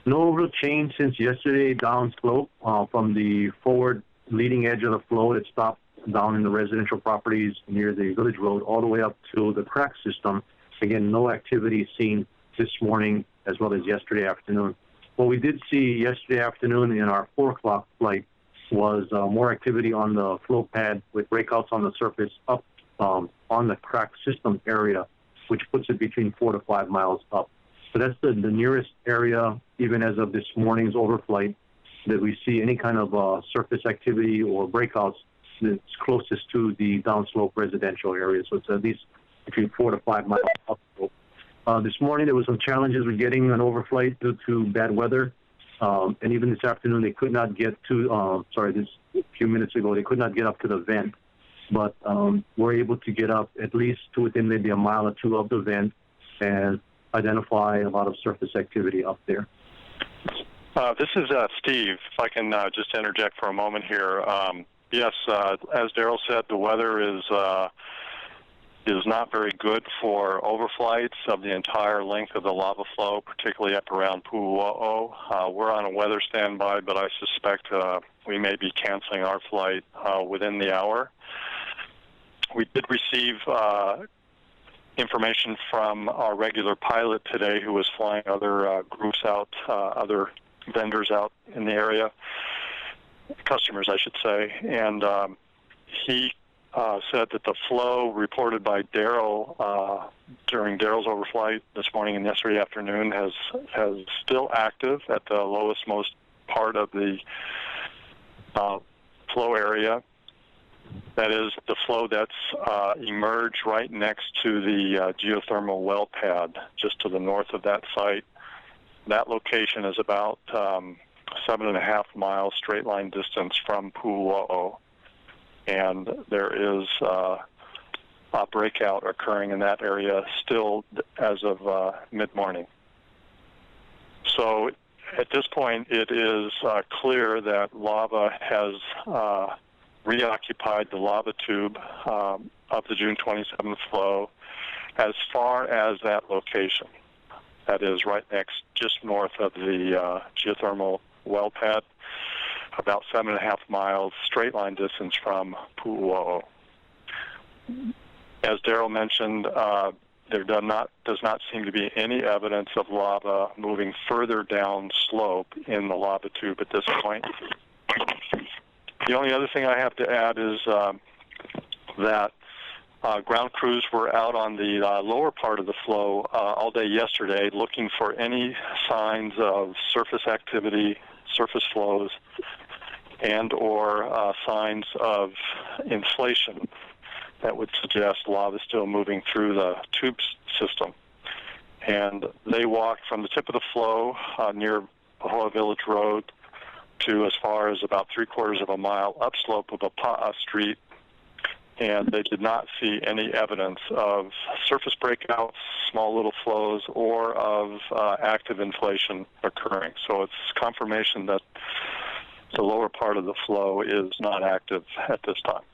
No real change since yesterday downslope from the forward leading edge of the flow. It stopped down in the residential properties near the village road all the way up to the crack system. Again, no activity seen this morning as well as yesterday afternoon. What we did see yesterday afternoon in our 4 o'clock flight was more activity on the flow pad with breakouts on the surface up on the crack system area, which puts it between 4 to 5 miles up. So that's the nearest area, even as of this morning's overflight, that we see any kind of surface activity or breakouts that's closest to the downslope residential area. So it's at least between 4 to 5 miles upslope. This morning there was some challenges with getting an overflight due to bad weather. And even this afternoon they could not get to, this a few minutes ago, they could not get up to the vent. But we're able to get up at least to within maybe a mile or two of the vent and identify a lot of surface activity up there. This is Steve. If I can just interject for a moment here. Yes, as Daryl said, the weather is not very good for overflights of the entire length of the lava flow, particularly up around Pu'u'o. We're on a weather standby, but I suspect we may be canceling our flight within the hour. We did receive information from our regular pilot today who was flying other groups out, other vendors out in the area, customers I should say, and he said that the flow reported by Daryl during Daryl's overflight this morning and yesterday afternoon has still active at the lowest most part of the flow area. That is the flow that's emerged right next to the geothermal well pad, just to the north of that site. That location is about 7.5 miles straight line distance from Pu'u'o, and there is a breakout occurring in that area still as of mid-morning. So at this point, it is clear that lava has reoccupied the lava tube of the June 27th flow as far as that location. That is right next, just north of the geothermal well pad, about 7.5 miles straight line distance from Pu'u'o. As Daryl mentioned, there does not seem to be any evidence of lava moving further down slope in the lava tube at this point. The only other thing I have to add is that ground crews were out on the lower part of the flow all day yesterday looking for any signs of surface activity, surface flows, and or signs of inflation that would suggest lava still moving through the tube system. And they walked from the tip of the flow near Pahoa Village Road to as far as about 3/4 of a mile upslope of Apa'a Street, and they did not see any evidence of surface breakouts, small little flows, or of active inflation occurring. So it's confirmation that the lower part of the flow is not active at this time.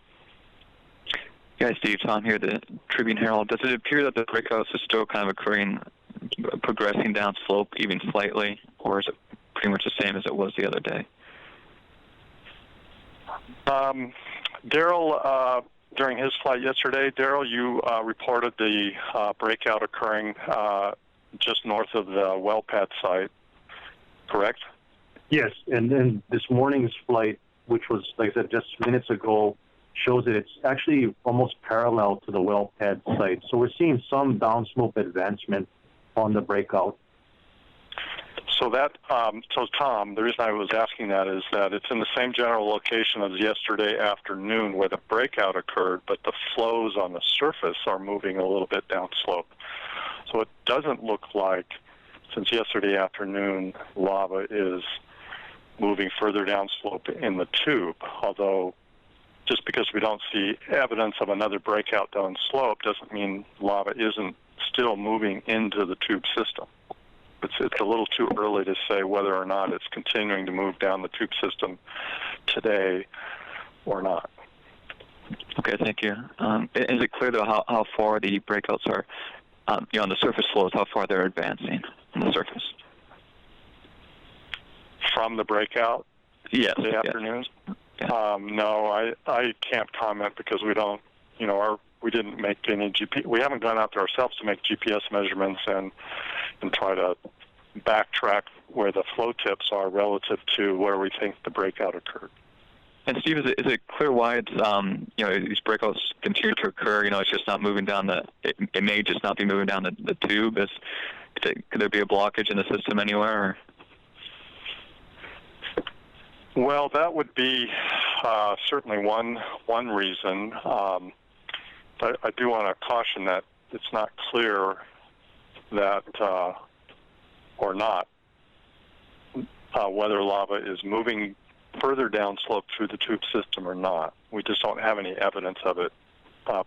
Yeah, Steve, Tom here, the Tribune Herald. Does it appear that the breakouts are still kind of occurring, progressing down slope even slightly, or is it pretty much the same as it was the other day? Daryl, during his flight yesterday, Daryl, you reported the breakout occurring just north of the well pad site, correct? Yes, and then this morning's flight, which was, like I said, just minutes ago, shows that it's actually almost parallel to the well pad site. So we're seeing some downslope advancement on the breakout. So that, so Tom, the reason I was asking that is that it's in the same general location as yesterday afternoon where the breakout occurred, but the flows on the surface are moving a little bit downslope. So it doesn't look like, since yesterday afternoon, lava is moving further downslope in the tube, although just because we don't see evidence of another breakout downslope doesn't mean lava isn't still moving into the tube system. It's a little too early to say whether or not it's continuing to move down the tube system today or not. Okay, thank you. Is it clear, though, how far the breakouts are, on the surface flows, how far they're advancing on the surface? from the breakout Yes. this afternoon? No, I can't comment because we don't, we didn't make any we haven't gone out there ourselves to make GPS measurements and try to backtrack where the flow tips are relative to where we think the breakout occurred. And Steve, is it clear why it's these breakouts continue to occur? It's just not moving down it may just not be moving down the tube. Could there be a blockage in the system anywhere? Or? Well, that would be certainly one reason. I do want to caution that it's not clear that or not whether lava is moving further downslope through the tube system or not. We just don't have any evidence of it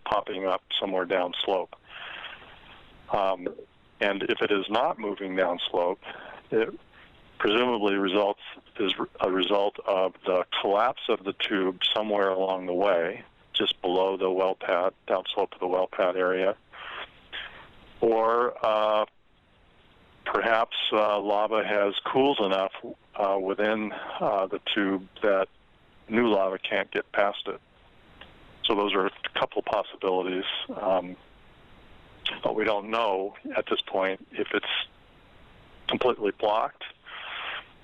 popping up somewhere downslope. And if it is not moving downslope, it presumably is a result of the collapse of the tube somewhere along the way, just below the well pad, downslope of the well pad area, or perhaps lava has cools enough within the tube that new lava can't get past it. So those are a couple possibilities, but we don't know at this point if it's completely blocked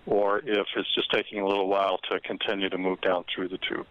or if it's just taking a little while to continue to move down through the tube.